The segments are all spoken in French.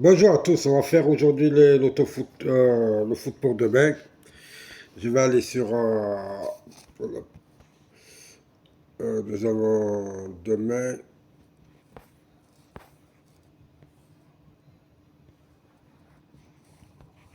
Bonjour à tous, on va faire aujourd'hui l'autofoot, le foot pour demain. Je vais aller sur. Voilà, nous avons demain,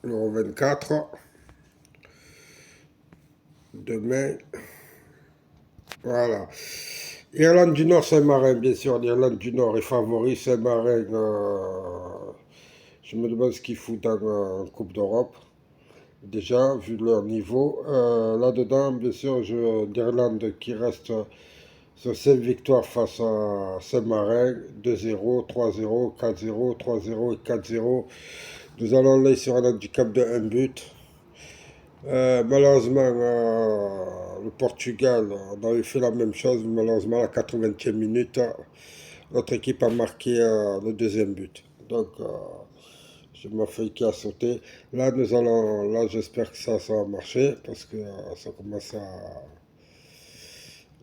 le 24. Demain, voilà. Irlande du Nord, Saint-Marin, bien sûr. L'Irlande du Nord est favori. Saint-Marin, je me demande ce qu'ils foutent dans Coupe d'Europe. Déjà, vu leur niveau. Là-dedans, bien sûr, l'Irlande qui reste sur 5 victoires face à Saint-Marin, 2-0, 3-0, 4-0, 3-0 et 4-0. Nous allons aller sur un handicap de 1 but. Malheureusement, le Portugal, on avait fait la même chose. Malheureusement, à la 80e minute, notre équipe a marqué le deuxième but. Donc, je m'en fais qui a sauté. Là, j'espère que ça va marcher parce que ça commence à.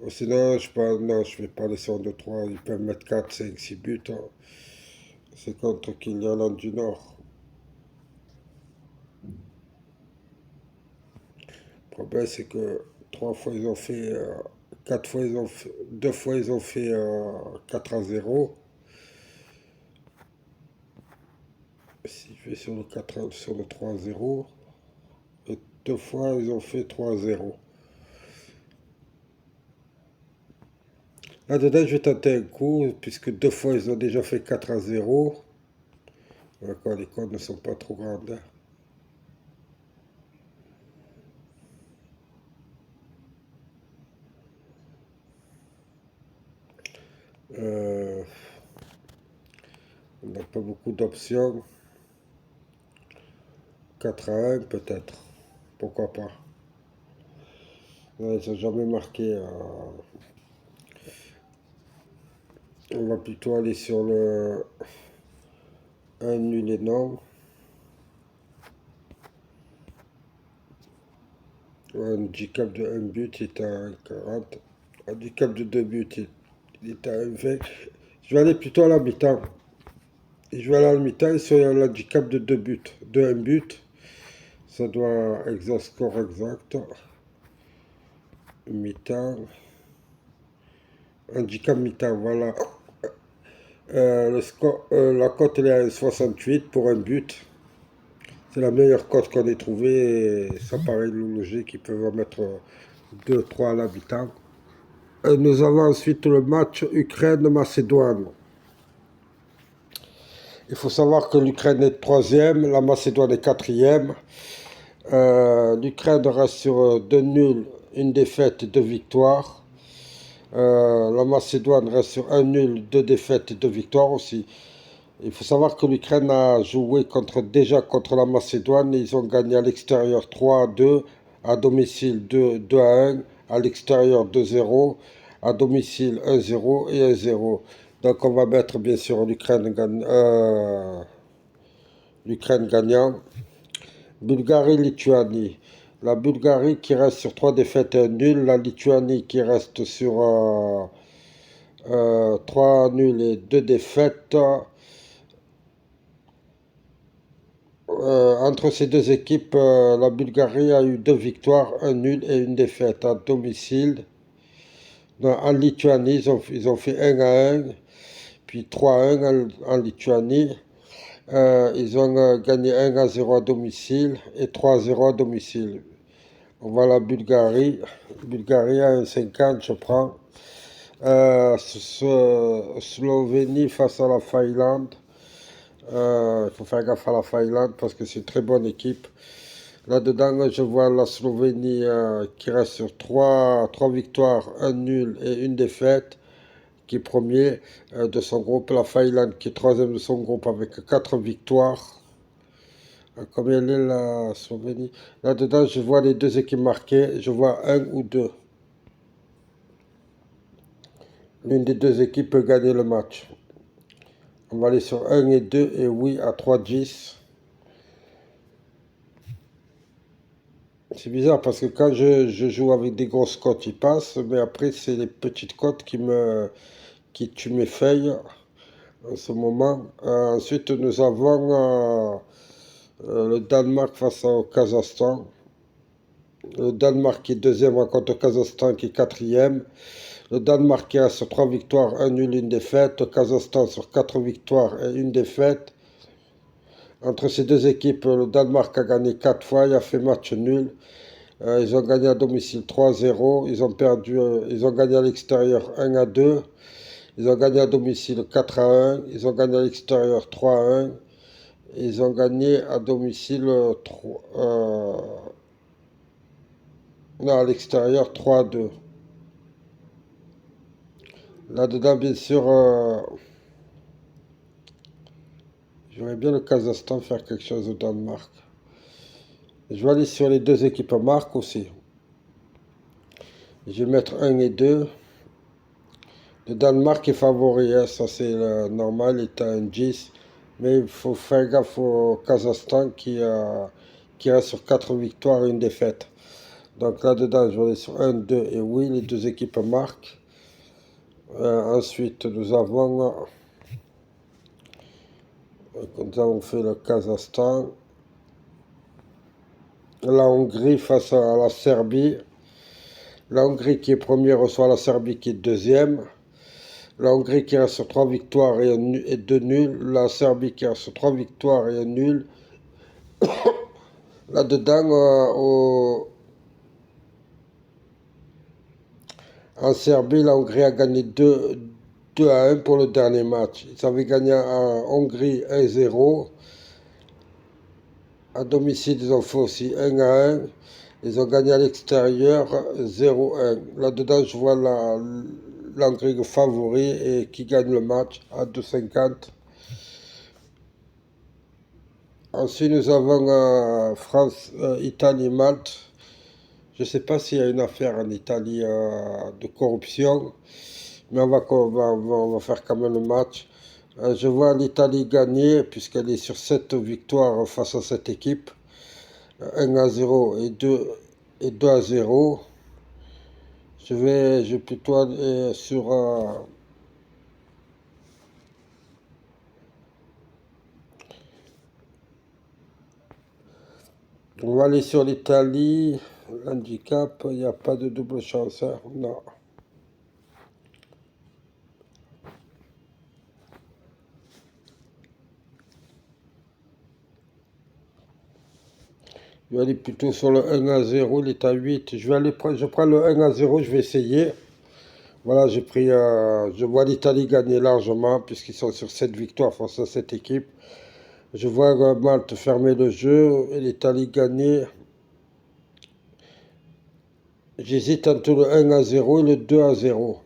Sinon, non, je vais pas aller sur 2-3. Ils peuvent mettre 4, 5, 6 buts, hein. C'est contre l'Irlande du Nord. Le problème, c'est que 3 fois, ils ont fait. 4 fois, ils ont fait. 2 fois, ils ont fait 4-0. Si je vais sur le 4, sur le 3-0. Et 2 fois, ils ont fait 3-0. Là-dedans, je vais tenter un coup, puisque 2 fois, ils ont déjà fait 4-0. D'accord, les codes ne sont pas trop grandes, hein. Euh, on n'a pas beaucoup d'options. 4-1 peut-être. Pourquoi pas. Ouais, ils n'ont jamais marqué. On va plutôt aller sur le un nul et non. Un handicap de un but est à 40. Un handicap de 2 buts il est à 1,20. Je vais aller plutôt à la mi-temps. Et je vais aller à la mi-temps et sur l'handicap de 2 buts. De un but. Ça doit exact score exact. Mi-temps. Handicap mi-temps, voilà. La cote elle est à 68 pour un but. C'est la meilleure cote qu'on ait trouvée. Et ça paraît logique. Ils peuvent en mettre 2-3 à l'habitant. Nous avons ensuite le match Ukraine-Macédoine. Il faut savoir que l'Ukraine est troisième, la Macédoine est quatrième. L'Ukraine reste sur 2 nuls, une défaite et 2 victoires. La Macédoine reste sur un nul, 2 défaites et 2 victoires aussi. Il faut savoir que l'Ukraine a joué déjà contre la Macédoine et ils ont gagné à l'extérieur 3-2, à domicile 2-1, à l'extérieur 2-0, à domicile 1-0 et 1-0. Donc on va mettre bien sûr l'Ukraine gagnant. Bulgarie-Lituanie. La Bulgarie qui reste sur 3 défaites et un nul. La Lituanie qui reste sur 3 nuls et 2 défaites. Entre ces deux équipes, la Bulgarie a eu 2 victoires, un nul et une défaite à domicile. En Lituanie, ils ont fait 1-1, puis 3-1 en Lituanie. Ils ont gagné 1-0 à domicile et 3-0 à domicile. On va à la Bulgarie. Bulgarie à 1,50, je prends. Slovénie face à la Finlande. Il faut faire gaffe à la Finlande parce que c'est une très bonne équipe. Là-dedans, je vois la Slovénie qui reste sur 3 victoires, un nul et une défaite, qui est premier de son groupe. La Finlande qui est troisième de son groupe avec 4 victoires. Combien elle est la Slovénie? Là-dedans, je vois les deux équipes marquées. Je vois un ou deux. L'une des deux équipes peut gagner le match. On va aller sur 1 et 2 et oui à 3-10. C'est bizarre parce que quand je joue avec des grosses cotes, ils passent, mais après, c'est les petites cotes qui tuent mes feuilles. en ce moment. Ensuite, nous avons le Danemark face au Kazakhstan. Le Danemark qui est deuxième contre le Kazakhstan qui est quatrième. Le Danemark qui a sur 3 victoires, 1 nul, 1 défaite. Le Kazakhstan sur 4 victoires et 1 défaite. Entre ces deux équipes, le Danemark a gagné 4 fois, il a fait match nul. Ils ont gagné à domicile 3-0. Ils ont gagné à l'extérieur 1-2. Ils ont gagné à domicile 4-1. Ils ont gagné à l'extérieur 3-1. Ils ont gagné à domicile 3, non, à l'extérieur 3-2. Là-dedans, bien sûr, j'aimerais bien le Kazakhstan faire quelque chose au Danemark. Je vais aller sur les deux équipes marques aussi. Je vais mettre 1 et 2. Le Danemark est favori, hein, ça c'est normal, il est à un 10. Mais il faut faire gaffe au Kazakhstan qui reste sur 4 victoires et 1 défaite. Donc là-dedans, je vais aller sur 1, 2 et oui, les deux équipes marquent. Ensuite, nous avons fait le Kazakhstan. La Hongrie face à la Serbie. La Hongrie qui est première reçoit la Serbie qui est deuxième. La Hongrie qui reste sur 3 victoires et 2 nuls. La Serbie qui reste sur 3 victoires et 1 nul. Là-dedans, en Serbie, la Hongrie a gagné 2-1 pour le dernier match. Ils avaient gagné en Hongrie 1-0. À domicile, ils ont fait aussi 1-1. Ils ont gagné à l'extérieur 0-1. Là-dedans, je vois l'Hongrie favori et qui gagne le match à 2,50. Ensuite, nous avons France, Italie, Malte. Je ne sais pas s'il y a une affaire en Italie de corruption, mais on va faire quand même le match. Je vois l'Italie gagner, puisqu'elle est sur 7 victoires face à cette équipe. 1-0 et 2-0. Je vais plutôt aller sur... on va aller sur l'Italie. L'handicap, il n'y a pas de double chance, hein, non. Je vais aller plutôt sur le 1-0, il est à 8. Je prends le 1-0, je vais essayer. Voilà, je vois l'Italie gagner largement, puisqu'ils sont sur 7 victoires face à cette équipe. Je vois Malte fermer le jeu et l'Italie gagner. J'hésite entre le 1-0 et le 2-0.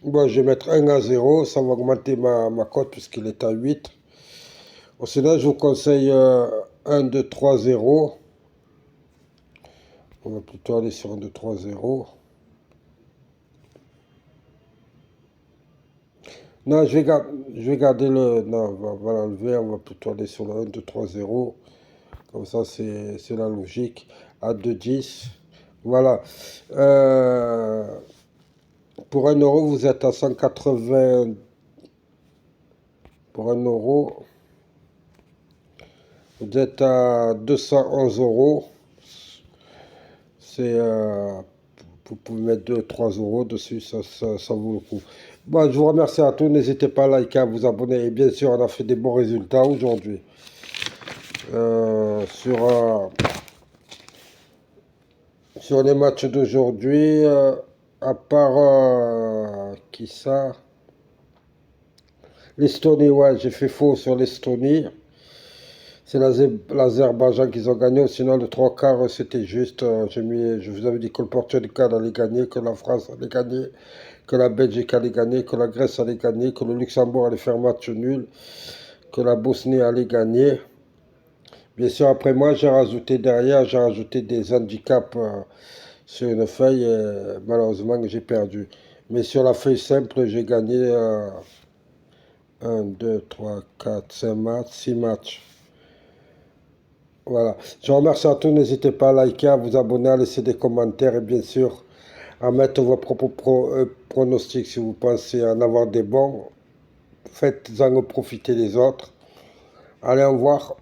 Bon, je vais mettre 1-0, ça va augmenter ma cote puisqu'il est à 8. Sinon, je vous conseille 1-2-3-0. On va plutôt aller sur 1-2-3-0. Non, je vais garder le... Non, on va l'enlever, on va plutôt aller sur le 1-2-3-0. Comme ça, c'est la logique. À 2-10. Voilà. Pour 1 euro, vous êtes à 180. Pour 1 euro, vous êtes à 211 euros. Vous pouvez mettre 2-3 euros dessus, ça vaut le coup. Bon, je vous remercie à tous. N'hésitez pas à liker, à vous abonner. Et bien sûr, on a fait des bons résultats aujourd'hui. Sur les matchs d'aujourd'hui, à part qui ça? L'Estonie, ouais, j'ai fait faux sur l'Estonie. C'est l'Azerbaïdjan qu'ils ont gagné. Sinon, le 3 quarts, c'était juste. Je vous avais dit que le Portugal allait gagner, que la France allait gagner, que la Belgique allait gagner, que la Grèce allait gagner, que le Luxembourg allait faire match nul, que la Bosnie allait gagner. Bien sûr, après moi, j'ai rajouté des handicaps sur une feuille. Et malheureusement, j'ai perdu. Mais sur la feuille simple, j'ai gagné 1, 2, 3, 4, 5 matchs, 6 matchs. Voilà. Je vous remercie à tous. N'hésitez pas à liker, à vous abonner, à laisser des commentaires et bien sûr à mettre vos propres pronostics si vous pensez en avoir des bons. faites-en profiter les autres. Allez, au revoir.